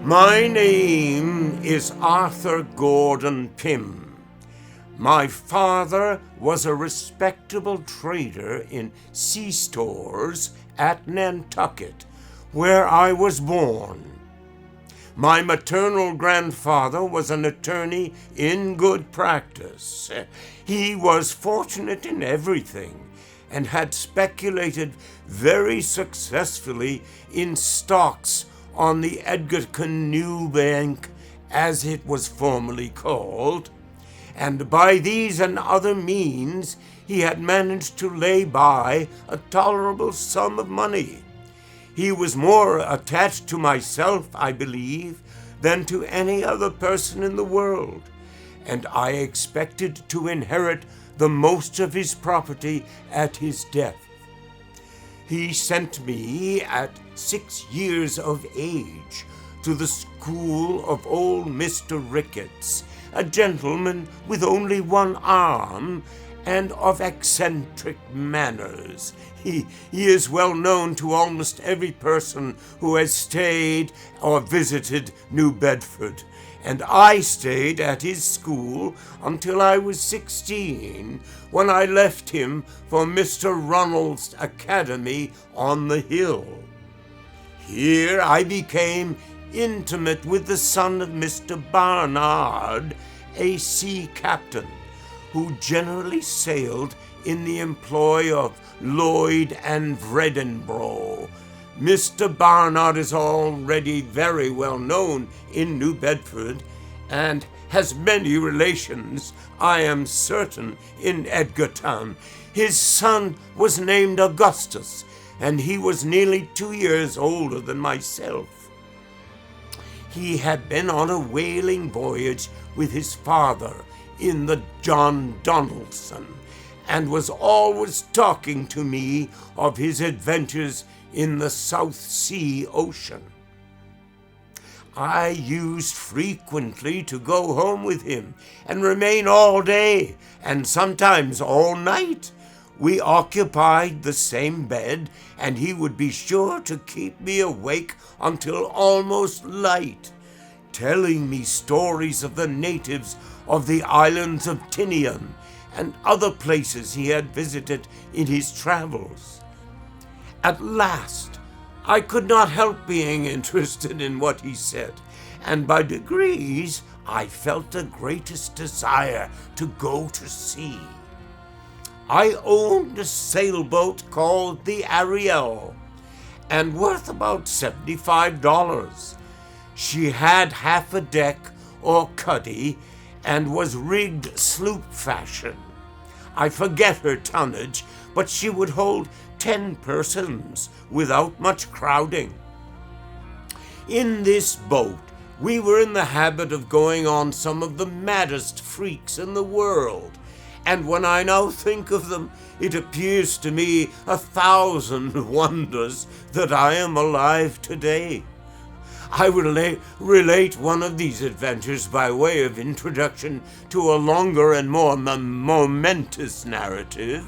My name is Arthur Gordon Pym. My father was a respectable trader in sea stores at Nantucket, where I was born. My maternal grandfather was an attorney in good practice. He was fortunate in everything and had speculated very successfully in stocks on the Edgar Bank, as it was formerly called, and by these and other means he had managed to lay by a tolerable sum of money. He was more attached to myself, I believe, than to any other person in the world, and I expected to inherit the most of his property at his death. He sent me at 6 years of age to the school of old Mr. Ricketts, a gentleman with only one arm and of eccentric manners. He is well known to almost every person who has stayed or visited New Bedford, and I stayed at his school until I was 16, when I left him for Mr. Ronald's Academy on the hill. Here I became intimate with the son of Mr. Barnard, a sea captain, who generally sailed in the employ of Lloyd and Vredenborough. Mr. Barnard is already very well known in New Bedford and has many relations, I am certain, in Edgartown. His son was named Augustus, and he was nearly 2 years older than myself. He had been on a whaling voyage with his father in the John Donaldson, and was always talking to me of his adventures in the South Sea Ocean. I used frequently to go home with him and remain all day and sometimes all night. We occupied the same bed, and he would be sure to keep me awake until almost light, telling me stories of the natives of the islands of Tinian and other places he had visited in his travels. At last, I could not help being interested in what he said, and by degrees I felt the greatest desire to go to sea. I owned a sailboat called the Ariel, and worth about $75. She had half a deck or cuddy and was rigged sloop fashion. I forget her tonnage, but she would hold 10 persons without much crowding. In this boat, we were in the habit of going on some of the maddest freaks in the world, and when I now think of them, it appears to me 1,000 wonders that I am alive today. I will relate one of these adventures by way of introduction to a longer and more momentous narrative.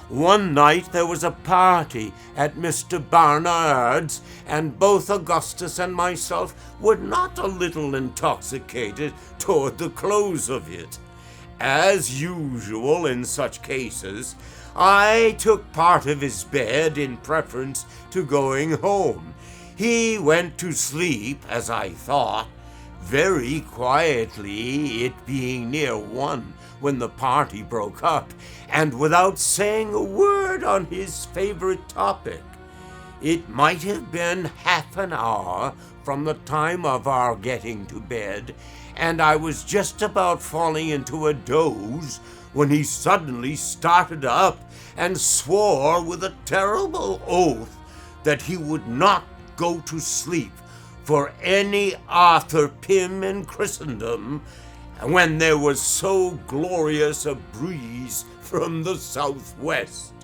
One night there was a party at Mr. Barnard's, and both Augustus and myself were not a little intoxicated toward the close of it. As usual in such cases, I took part of his bed in preference to going home. He went to sleep, as I thought, very quietly, it being near 1 when the party broke up, and without saying a word on his favorite topic. It might have been half an hour from the time of our getting to bed, and I was just about falling into a doze when he suddenly started up and swore with a terrible oath that he would not go to sleep for any Arthur Pym in Christendom when there was so glorious a breeze from the southwest.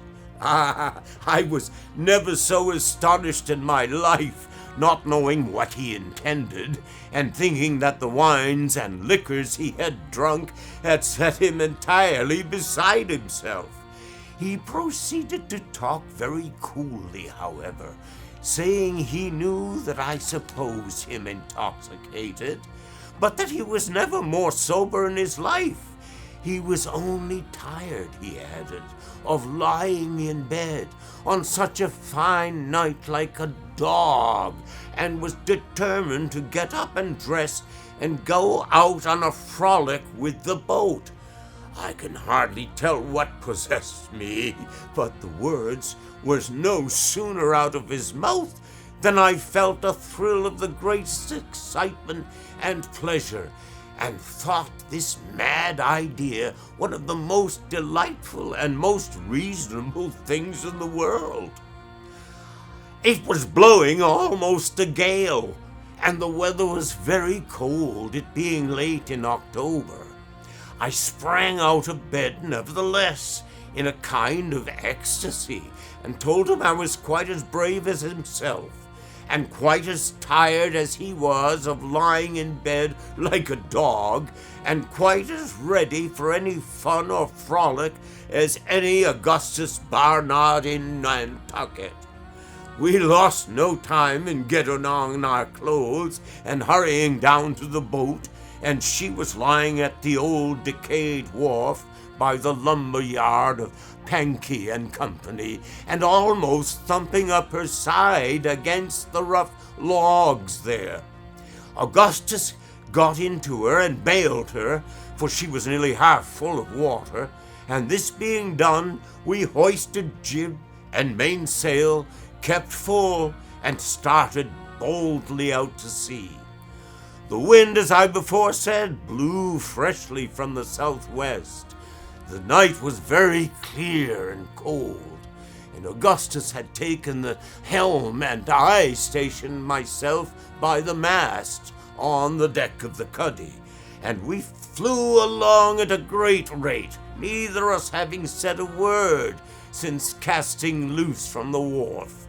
I was never so astonished in my life, not knowing what he intended, and thinking that the wines and liquors he had drunk had set him entirely beside himself. He proceeded to talk very coolly, however, saying he knew that I supposed him intoxicated, but that he was never more sober in his life. He was only tired, he added, of lying in bed on such a fine night like a dog, and was determined to get up and dress and go out on a frolic with the boat. I can hardly tell what possessed me, but the words were no sooner out of his mouth than I felt a thrill of the greatest excitement and pleasure, and thought this mad idea one of the most delightful and most reasonable things in the world. It was blowing almost a gale, and the weather was very cold, it being late in October. I sprang out of bed, nevertheless, in a kind of ecstasy, and told him I was quite as brave as himself, and quite as tired as he was of lying in bed like a dog, and quite as ready for any fun or frolic as any Augustus Barnard in Nantucket. We lost no time in getting on our clothes and hurrying down to the boat, and she was lying at the old decayed wharf by the lumber yard of Pankey and Company, and almost thumping up her side against the rough logs there. Augustus got into her and bailed her, for she was nearly half full of water, and this being done, we hoisted jib and mainsail, kept full, and started boldly out to sea. The wind, as I before said, blew freshly from the southwest. The night was very clear and cold, and Augustus had taken the helm, and I stationed myself by the mast on the deck of the cuddy, and we flew along at a great rate, neither of us having said a word since casting loose from the wharf.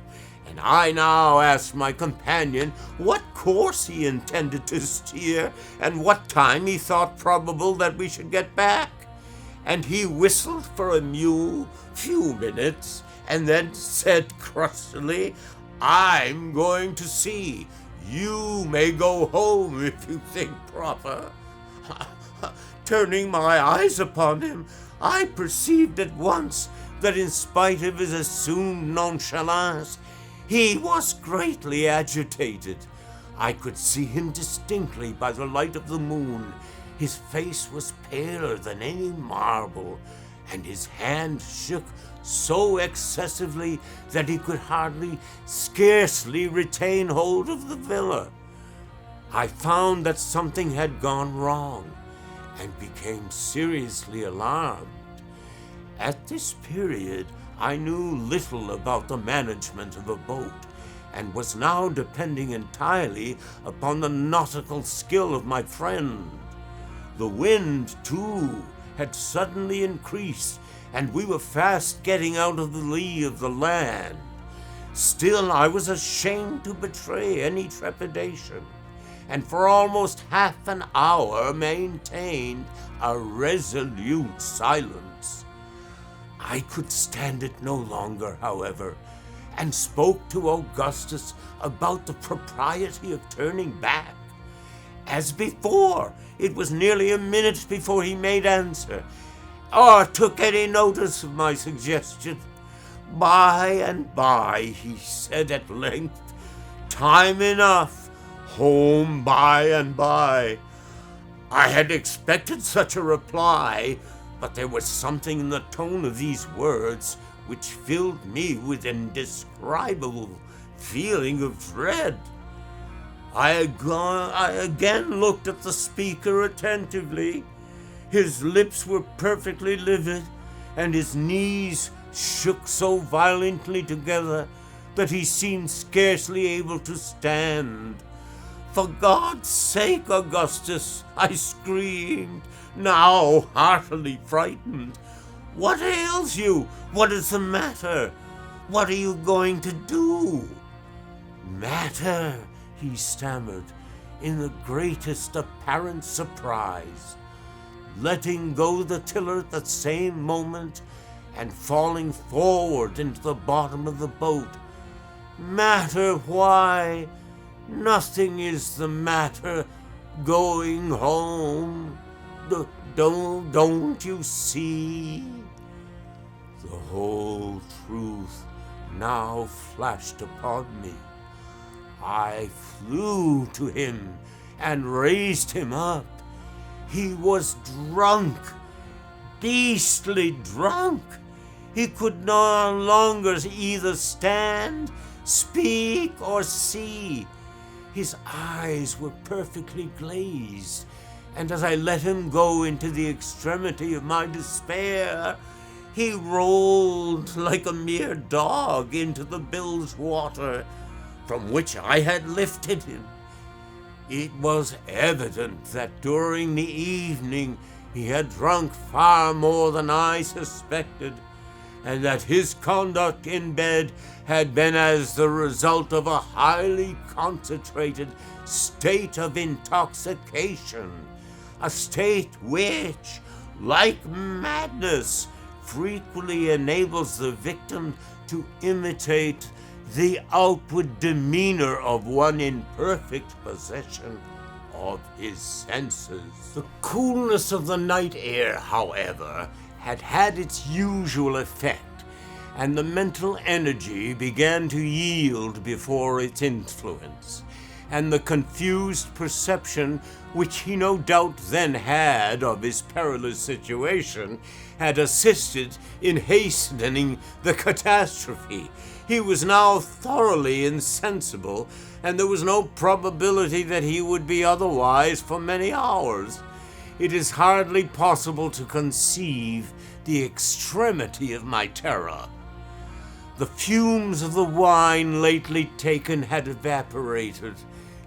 And I now asked my companion what course he intended to steer, and what time he thought probable that we should get back. And he whistled for a few minutes, and then said crustily, "I'm going to sea. You may go home if you think proper." Turning my eyes upon him, I perceived at once that in spite of his assumed nonchalance, he was greatly agitated. I could see him distinctly by the light of the moon. His face was paler than any marble, and his hand shook so excessively that he could scarcely retain hold of the tiller. I found that something had gone wrong, and became seriously alarmed. At this period, I knew little about the management of a boat, and was now depending entirely upon the nautical skill of my friend. The wind, too, had suddenly increased, and we were fast getting out of the lee of the land. Still, I was ashamed to betray any trepidation, and for almost half an hour maintained a resolute silence. I could stand it no longer, however, and spoke to Augustus about the propriety of turning back. As before, it was nearly a minute before he made answer, or took any notice of my suggestion. "By and by," he said at length, "time enough, home by and by." I had expected such a reply, but there was something in the tone of these words which filled me with indescribable feeling of dread. I again looked at the speaker attentively. His lips were perfectly livid, and his knees shook so violently together that he seemed scarcely able to stand. "For God's sake, Augustus," I screamed, now heartily frightened, "what ails you? What is the matter? What are you going to do?" "Matter," he stammered, in the greatest apparent surprise, letting go the tiller at the same moment and falling forward into the bottom of the boat. Matter? Why, nothing is the matter going home. Don't you see? The whole truth now flashed upon me. I flew to him and raised him up. He was drunk, beastly drunk. He could no longer either stand, speak, or see. His eyes were perfectly glazed, and as I let him go into the extremity of my despair, he rolled like a mere dog into the bilge water from which I had lifted him. It was evident that during the evening he had drunk far more than I suspected, and that his conduct in bed had been as the result of a highly concentrated state of intoxication, a state which, like madness, frequently enables the victim to imitate the outward demeanor of one in perfect possession of his senses. The coolness of the night air, however, had had its usual effect, and the mental energy began to yield before its influence, and the confused perception which he no doubt then had of his perilous situation had assisted in hastening the catastrophe. He was now thoroughly insensible, and there was no probability that he would be otherwise for many hours. It is hardly possible to conceive the extremity of my terror. The fumes of the wine lately taken had evaporated,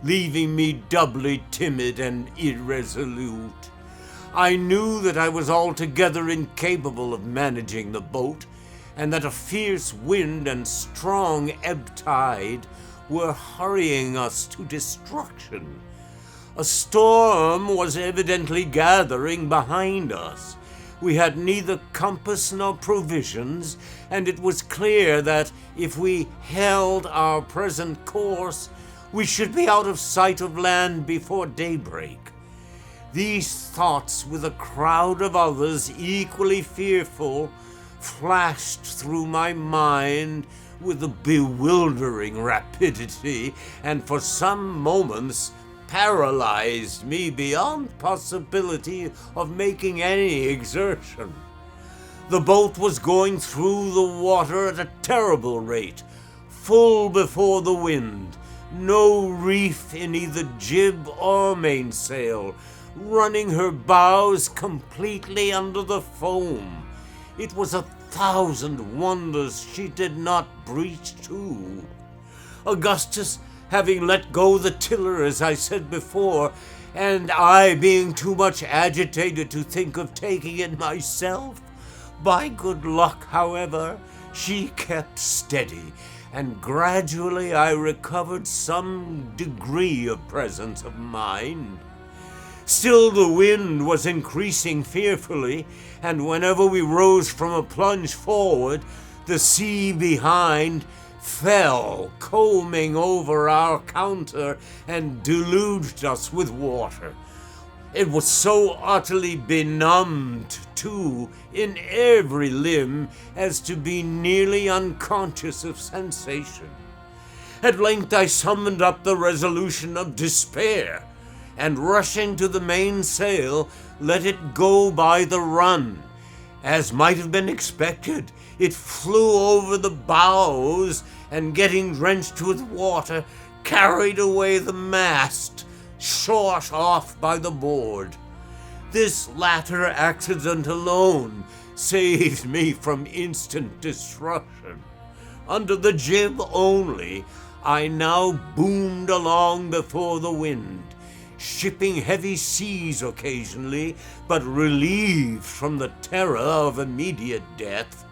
leaving me doubly timid and irresolute. I knew that I was altogether incapable of managing the boat, and that a fierce wind and strong ebb tide were hurrying us to destruction. A storm was evidently gathering behind us. We had neither compass nor provisions, and it was clear that if we held our present course, we should be out of sight of land before daybreak. These thoughts, with a crowd of others equally fearful, flashed through my mind with a bewildering rapidity, and for some moments paralyzed me beyond possibility of making any exertion. The boat was going through the water at a terrible rate, full before the wind, no reef in either jib or mainsail, running her bows completely under the foam. It was 1,000 wonders she did not breach to. Augustus, having let go the tiller, as I said before, and I being too much agitated to think of taking it myself, by good luck, however, she kept steady, and gradually I recovered some degree of presence of mind. Still the wind was increasing fearfully, and whenever we rose from a plunge forward, the sea behind fell, combing over our counter, and deluged us with water. It was so utterly benumbed, too, in every limb, as to be nearly unconscious of sensation. At length I summoned up the resolution of despair, and rushing to the mainsail, let it go by the run. As might have been expected, it flew over the bows, and getting drenched with water, carried away the mast, short off by the board. This latter accident alone saved me from instant destruction. Under the jib only, I now boomed along before the wind, shipping heavy seas occasionally, but relieved from the terror of immediate death.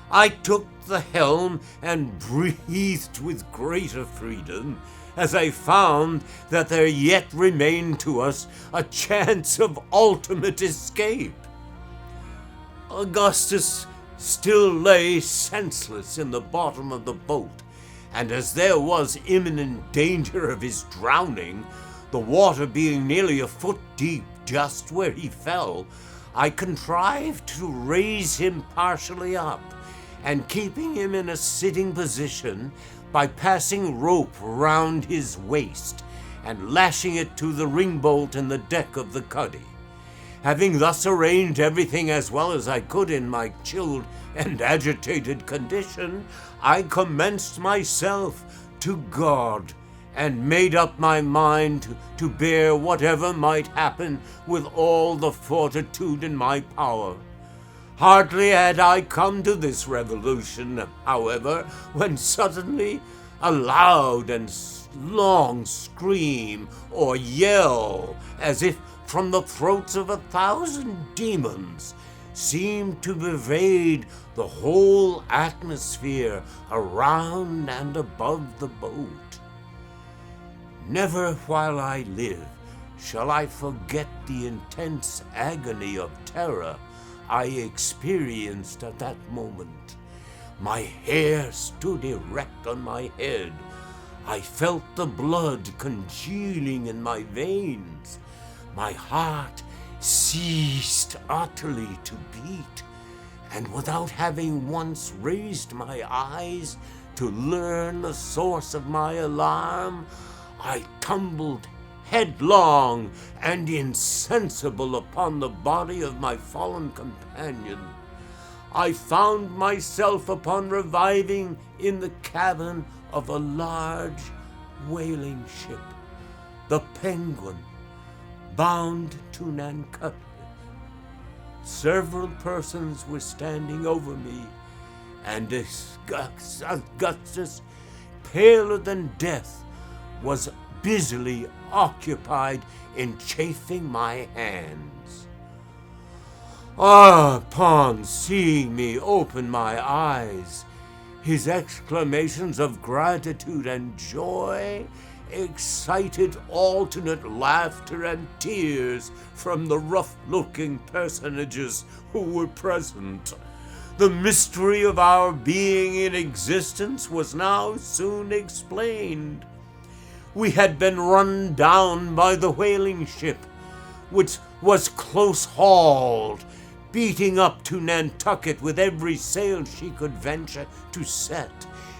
I took the helm and breathed with greater freedom, as I found that there yet remained to us a chance of ultimate escape. Augustus still lay senseless in the bottom of the boat, and as there was imminent danger of his drowning, the water being nearly a foot deep just where he fell, I contrived to raise him partially up, and keeping him in a sitting position by passing rope round his waist and lashing it to the ringbolt in the deck of the cuddy. Having thus arranged everything as well as I could in my chilled and agitated condition, I commenced myself to God, and made up my mind to bear whatever might happen with all the fortitude in my power. Hardly had I come to this resolution, however, when suddenly a loud and long scream or yell, as if from the throats of 1,000 demons, seemed to pervade the whole atmosphere around and above the boat. Never while I live shall I forget the intense agony of terror I experienced at that moment. My hair stood erect on my head. I felt the blood congealing in my veins. My heart ceased utterly to beat, and without having once raised my eyes to learn the source of my alarm, I tumbled headlong and insensible upon the body of my fallen companion. I found myself upon reviving in the cabin of a large whaling ship, the Penguin, bound to Nantucket. Several persons were standing over me, and Augustus, paler than death, was busily occupied in chafing my hands. Upon seeing me open my eyes, his exclamations of gratitude and joy excited alternate laughter and tears from the rough-looking personages who were present. The mystery of our being in existence was now soon explained. We had been run down by the whaling ship, which was close-hauled, beating up to Nantucket with every sail she could venture to set,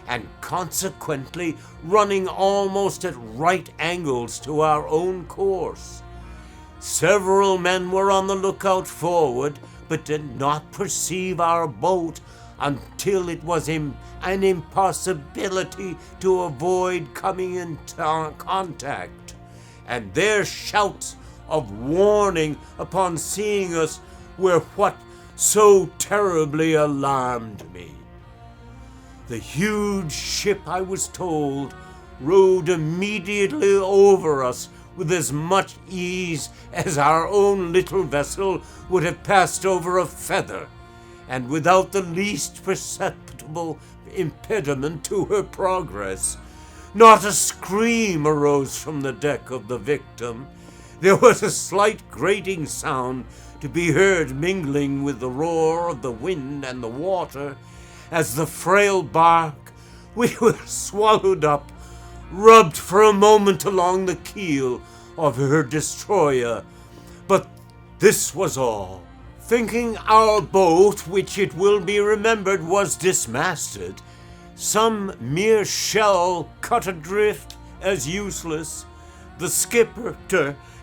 and consequently running almost at right angles to our own course. Several men were on the lookout forward, but did not perceive our boat until it was an impossibility to avoid coming in contact, and their shouts of warning upon seeing us were what so terribly alarmed me. The huge ship, I was told, rode immediately over us with as much ease as our own little vessel would have passed over a feather, and without the least perceptible impediment to her progress. Not a scream arose from the deck of the Victim. There was a slight grating sound to be heard mingling with the roar of the wind and the water, as the frail bark, which was swallowed up, rubbed for a moment along the keel of her destroyer. But this was all. Thinking our boat, which it will be remembered was dismasted, some mere shell cut adrift as useless, the skipper,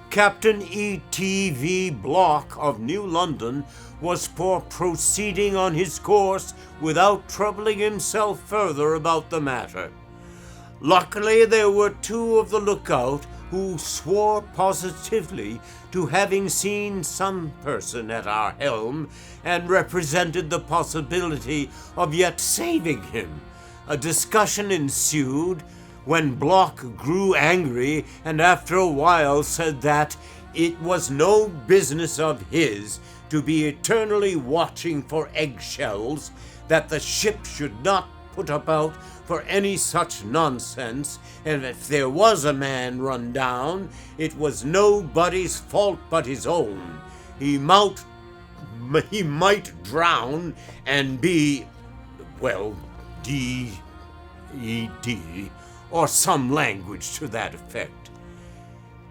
Captain E.T.V. Block of New London, was for proceeding on his course without troubling himself further about the matter. Luckily, there were two of the lookout who swore positively to having seen some person at our helm, and represented the possibility of yet saving him. A discussion ensued, when Block grew angry, and after a while said that it was no business of his to be eternally watching for eggshells, that the ship should not put about for any such nonsense, and if there was a man run down, it was nobody's fault but his own. He might drown and be, ED, or some language to that effect.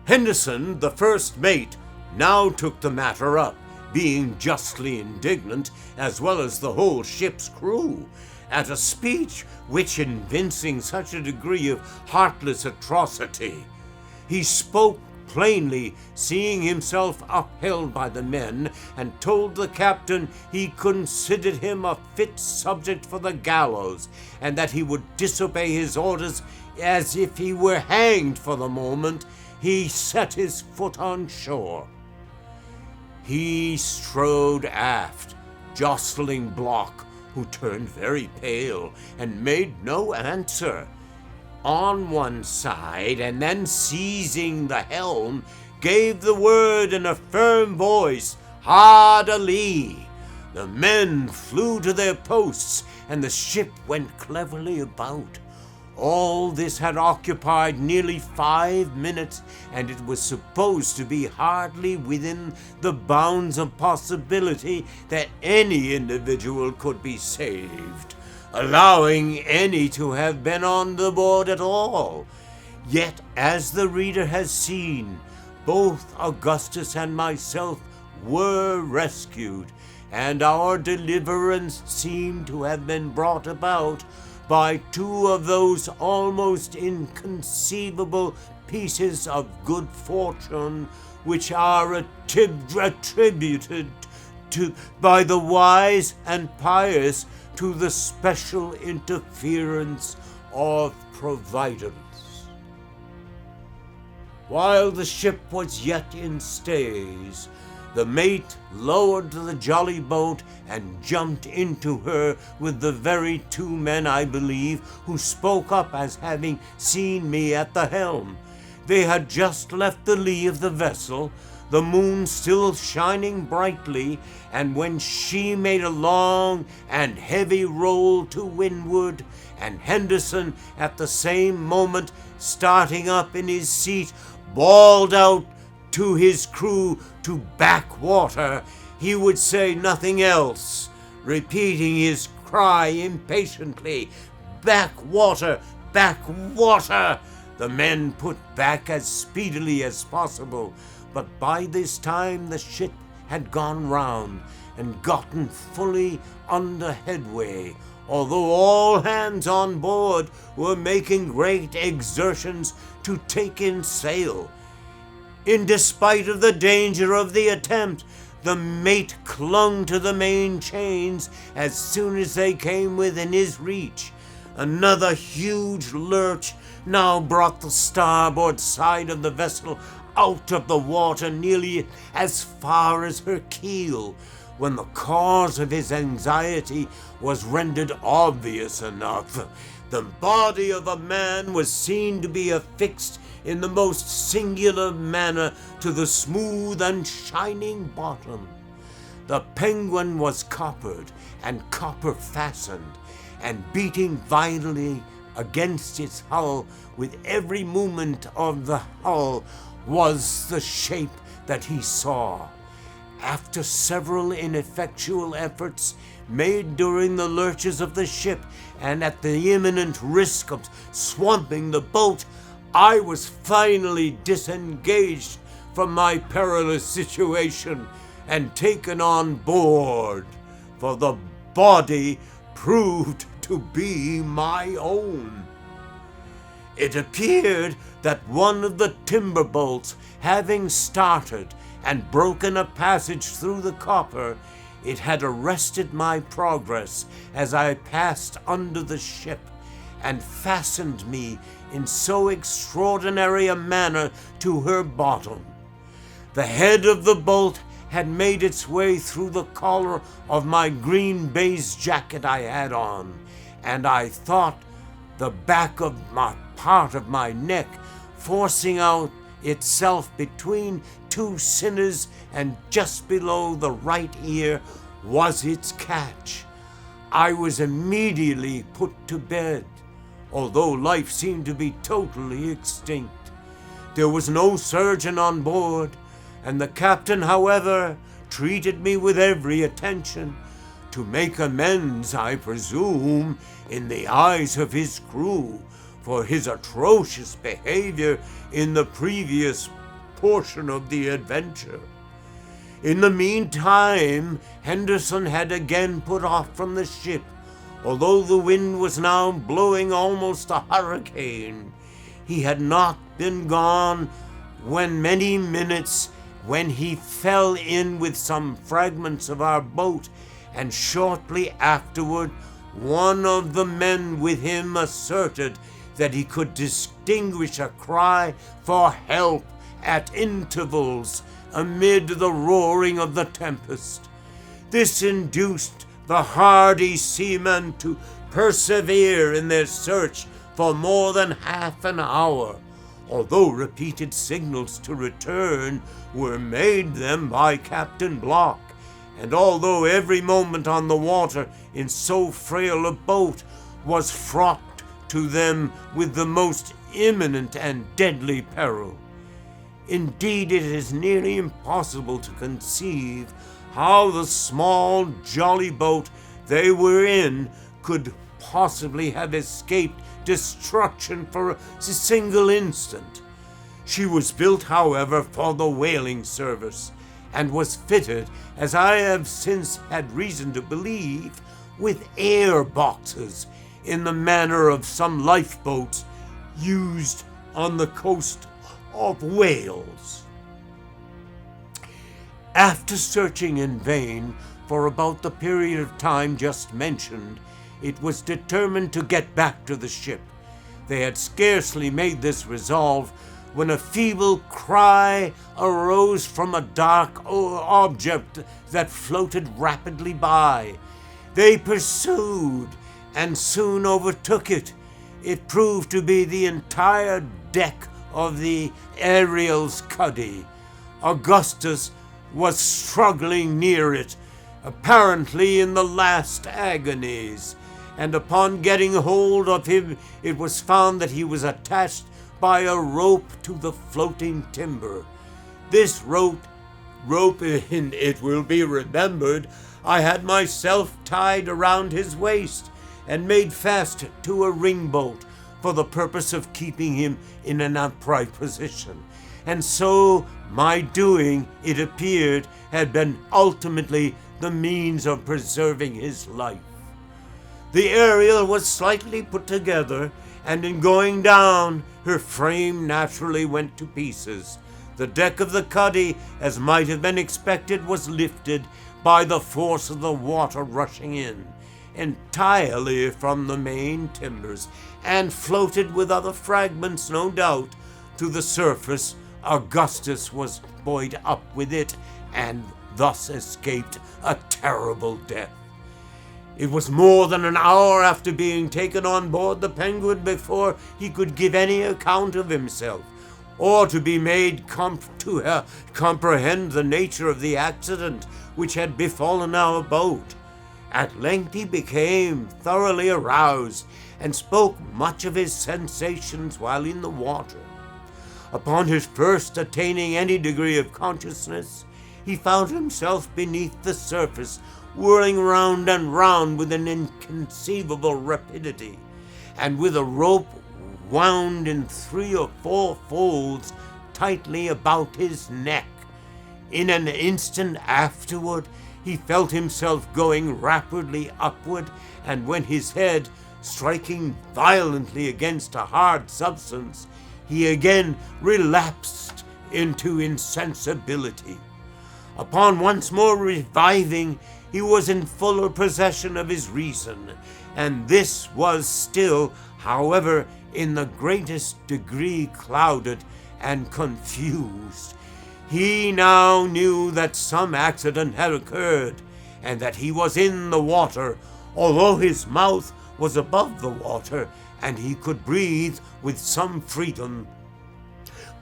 Henderson, the first mate, now took the matter up, being justly indignant, as well as the whole ship's crew, at a speech which evincing such a degree of heartless atrocity. He spoke plainly, seeing himself upheld by the men, and told the captain he considered him a fit subject for the gallows, and that he would disobey his orders as if he were hanged for the moment he set his foot on shore. He strode aft, jostling Block, who turned very pale and made no answer, on one side, and then seizing the helm, gave the word in a firm voice, "Hard a lee!" The men flew to their posts, and the ship went cleverly about. All this had occupied nearly 5 minutes, and it was supposed to be hardly within the bounds of possibility that any individual could be saved, allowing any to have been on the board at all. Yet, as the reader has seen, both Augustus and myself were rescued, and our deliverance seemed to have been brought about by 2 of those almost inconceivable pieces of good fortune which are attributed to by the wise and pious to the special interference of Providence. While the ship was yet in stays, the mate lowered the jolly boat and jumped into her with the very 2 men, I believe, who spoke up as having seen me at the helm. They had just left the lee of the vessel, the moon still shining brightly, and when she made a long and heavy roll to windward, and Henderson at the same moment, starting up in his seat, bawled out to his crew to back water, he would say nothing else, repeating his cry impatiently, "Back water! Back water!" The men put back as speedily as possible, but by this time the ship had gone round and gotten fully under headway, although all hands on board were making great exertions to take in sail. In despite of the danger of the attempt, the mate clung to the main chains as soon as they came within his reach. Another huge lurch now brought the starboard side of the vessel out of the water nearly as far as her keel, when the cause of his anxiety was rendered obvious enough. The body of a man was seen to be affixed in the most singular manner to the smooth and shining bottom. The Penguin was coppered and copper fastened, and beating violently against its hull with every movement of the hull was the shape that he saw. After several ineffectual efforts made during the lurches of the ship, and at the imminent risk of swamping the boat, I was finally disengaged from my perilous situation and taken on board, for the body proved to be my own. It appeared that one of the timber bolts having started and broken a passage through the copper, it had arrested my progress as I passed under the ship, and fastened me in so extraordinary a manner to her bottom. The head of the bolt had made its way through the collar of my green baize jacket I had on, and I thought the back of my part of my neck forcing out itself between 2 sinners and just below the right ear was its catch. I was immediately put to bed, although life seemed to be totally extinct. There was no surgeon on board, and the captain, however, treated me with every attention, to make amends, I presume, in the eyes of his crew for his atrocious behavior in the previous portion of the adventure. In the meantime, Henderson had again put off from the ship, although the wind was now blowing almost a hurricane. He had not been gone many minutes when he fell in with some fragments of our boat, and shortly afterward one of the men with him asserted that he could distinguish a cry for help at intervals amid the roaring of the tempest. This induced the hardy seamen to persevere in their search for more than half an hour, although repeated signals to return were made them by Captain Block, and although every moment on the water in so frail a boat was fraught to them with the most imminent and deadly peril. Indeed, it is nearly impossible to conceive how the small, jolly boat they were in could possibly have escaped destruction for a single instant. She was built, however, for the whaling service, and was fitted, as I have since had reason to believe, with air boxes in the manner of some lifeboats used on the coast of Wales. After searching in vain for about the period of time just mentioned, it was determined to get back to the ship. They had scarcely made this resolve when a feeble cry arose from a dark object that floated rapidly by. They pursued and soon overtook it. It proved to be the entire deck of the Ariel's cuddy. Augustus was struggling near it, apparently in the last agonies, and upon getting hold of him, it was found that he was attached by a rope to the floating timber. This rope, it will be remembered, I had myself tied around his waist and made fast to a ringbolt for the purpose of keeping him in an upright position. And so my doing, it appeared, had been ultimately the means of preserving his life. The Ariel was slightly put together, and in going down, her frame naturally went to pieces. The deck of the cuddy, as might have been expected, was lifted by the force of the water rushing in, entirely from the main timbers, and floated with other fragments, no doubt, to the surface. Augustus was buoyed up with it, and thus escaped a terrible death. It was more than an hour after being taken on board the Penguin before he could give any account of himself, or to be made to comprehend the nature of the accident which had befallen our boat. At length he became thoroughly aroused, and spoke much of his sensations while in the water. Upon his first attaining any degree of consciousness, he found himself beneath the surface, whirling round and round with an inconceivable rapidity, and with a rope wound in 3 or 4 folds tightly about his neck. In an instant afterward, he felt himself going rapidly upward, and when his head, striking violently against a hard substance, he again relapsed into insensibility. Upon once more reviving, he was in fuller possession of his reason, and this was still, however, in the greatest degree clouded and confused. He now knew that some accident had occurred, and that he was in the water, although his mouth was above the water, and he could breathe with some freedom.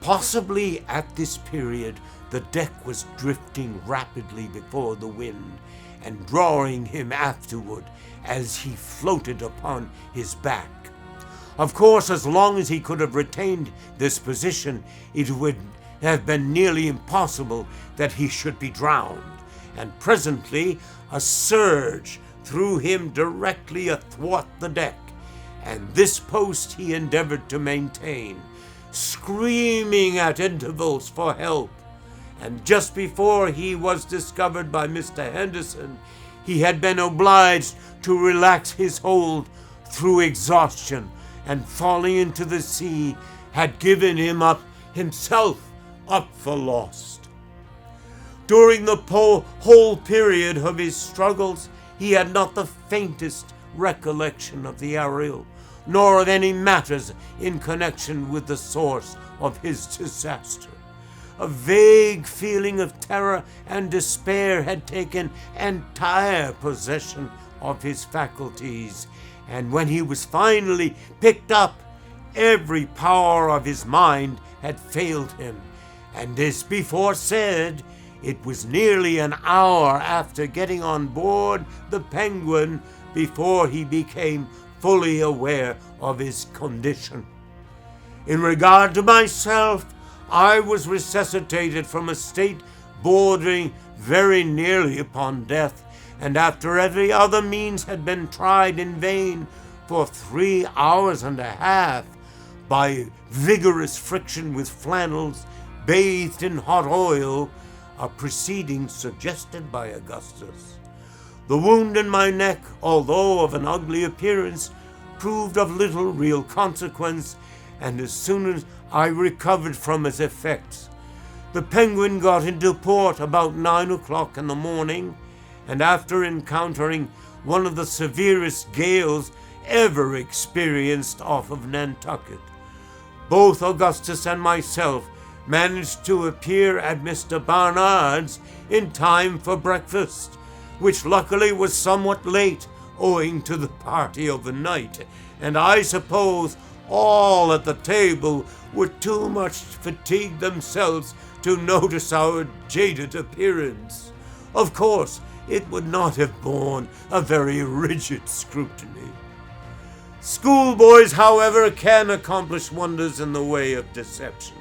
Possibly at this period the deck was drifting rapidly before the wind, and drawing him afterward as he floated upon his back. Of course, as long as he could have retained this position, it would have been nearly impossible that he should be drowned, and presently a surge threw him directly athwart the deck, and this post he endeavored to maintain, screaming at intervals for help. And just before he was discovered by Mr. Henderson, he had been obliged to relax his hold through exhaustion, and falling into the sea had given himself up for lost. During the whole period of his struggles, he had not the faintest recollection of the Ariel, nor of any matters in connection with the source of his disaster. A vague feeling of terror and despair had taken entire possession of his faculties, and when he was finally picked up, every power of his mind had failed him, and as before said, it was nearly an hour after getting on board the Penguin before he became fully aware of his condition. In regard to myself, I was resuscitated from a state bordering very nearly upon death, and after every other means had been tried in vain for 3 hours and a half, by vigorous friction with flannels bathed in hot oil, a proceeding suggested by Augustus. The wound in my neck, although of an ugly appearance, proved of little real consequence, and as soon as I recovered from its effects, the Penguin got into port about 9 o'clock in the morning, and after encountering one of the severest gales ever experienced off of Nantucket, both Augustus and myself managed to appear at Mr. Barnard's in time for breakfast, which luckily was somewhat late owing to the party of the night, and I suppose all at the table were too much fatigued themselves to notice our jaded appearance. Of course, it would not have borne a very rigid scrutiny. Schoolboys, however, can accomplish wonders in the way of deception.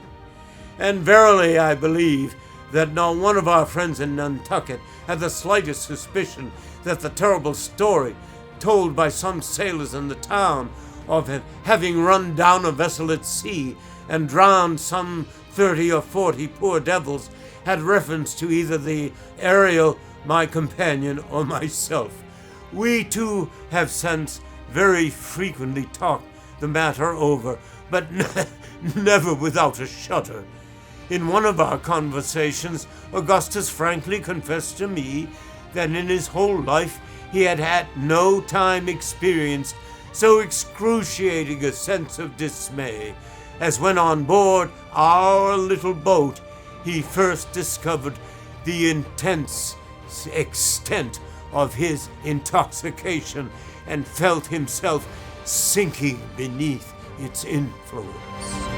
And verily I believe that not one of our friends in Nantucket had the slightest suspicion that the terrible story told by some sailors in the town of having run down a vessel at sea and drowned some 30 or 40 poor devils had reference to either the Ariel, my companion, or myself. We too have since very frequently talked the matter over, but never without a shudder. In one of our conversations, Augustus frankly confessed to me that in his whole life he had had no time experienced so excruciating a sense of dismay as when on board our little boat he first discovered the intense extent of his intoxication and felt himself sinking beneath its influence.